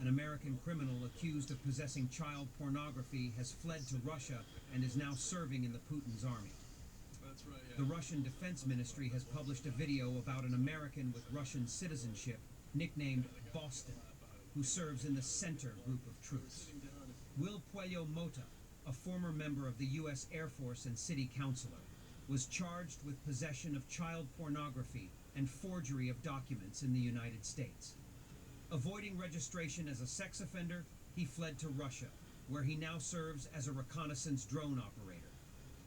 an American criminal accused of possessing child pornography, has fled to Russia and is now serving in the Putin's army. That's right, yeah. The Russian Defense Ministry has published a video about an American with Russian citizenship, nicknamed Boston, who serves in the Center group of troops. Wilmer E Puello-Mota, a former member of the U.S. Air Force and city councilor, was charged with possession of child pornography and forgery of documents in the United States. Avoiding registration as a sex offender, he fled to Russia, where he now serves as a reconnaissance drone operator.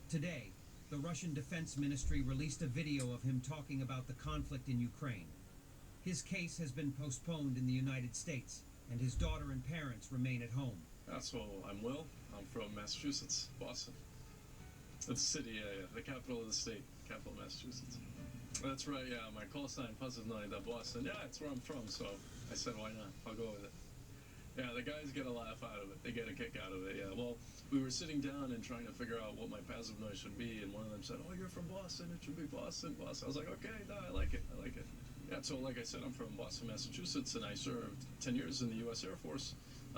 Today, the Russian Defense Ministry released a video of him talking about the conflict in Ukraine. His case has been postponed in the United States, and his daughter and parents remain at home. So I'm Will. I'm from Massachusetts, Boston. It's a city, the capital of the state, capital of Massachusetts. That's right, yeah. My call sign, Boston. Yeah, it's where I'm from, so I said, why not? I'll go with it. Yeah, the guys get a laugh out of it. They get a kick out of it, yeah. Well, we were sitting down and trying to figure out what my passive noise should be, and one of them said, oh, you're from Boston. It should be Boston, Boston. I was like, okay, no, I like it. Yeah, so like I said, I'm from Boston, Massachusetts, and I served 10 years in the U.S. Air Force,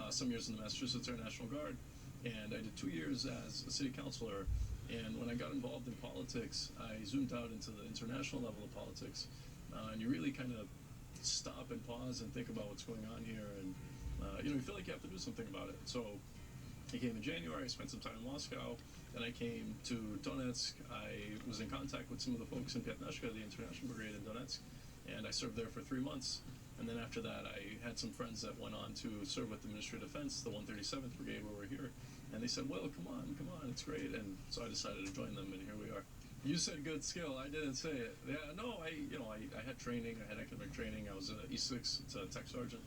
some years in the Massachusetts Air National Guard, and I did 2 years as a city councilor. And when I got involved in politics, I zoomed out into the international level of politics, and you really kind of stop and pause and think about what's going on here, and you feel like you have to do something about it. So I came in January, I spent some time in Moscow, then I came to Donetsk. I was in contact with some of the folks in Piatnashka, the International Brigade in Donetsk, and I served there for 3 months. And then after that, I had some friends that went on to serve with the Ministry of Defense, the 137th Brigade, where we're here. And they said, well, come on, it's great. And so I decided to join them, and here we are. You said good skill. I didn't say it. Yeah, no, I had training. I had academic training. I was an E6, it's a tech sergeant.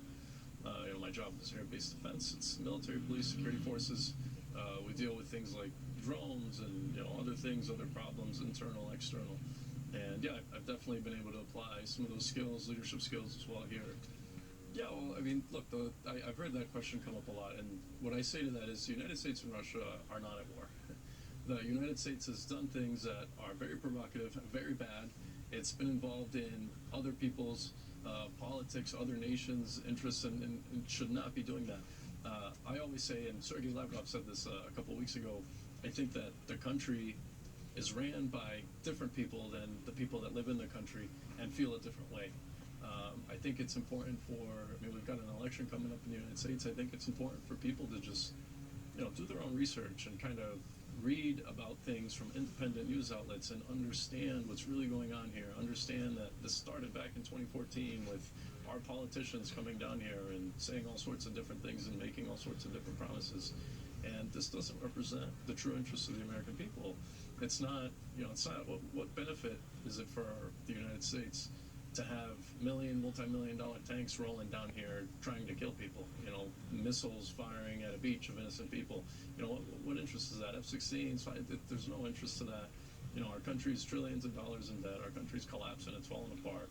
My job is air-based defense. It's military, police, security forces. We deal with things like drones and other things, other problems, internal, external. And yeah, I've definitely been able to apply some of those skills, leadership skills as well here. Yeah, well, I mean, look, I've heard that question come up a lot, and what I say to that is the United States and Russia are not at war. The United States has done things that are very provocative, very bad. It's been involved in other people's politics, other nations' interests, and should not be doing that. I always say, and Sergei Lavrov said this a couple of weeks ago, I think that the country is ran by different people than the people that live in the country and feel a different way. I think it's important we've got an election coming up in the United States. I think it's important for people to just, do their own research and kind of read about things from independent news outlets and understand what's really going on here. Understand that this started back in 2014 with our politicians coming down here and saying all sorts of different things and making all sorts of different promises. And this doesn't represent the true interests of the American people. It's not, what benefit is it for the United States to have multi-million-dollar tanks rolling down here trying to kill people, missiles firing at a beach of innocent people? What interest is that? F-16s, there's no interest to that. Our country's trillions of dollars in debt, our country's collapsing, it's falling apart.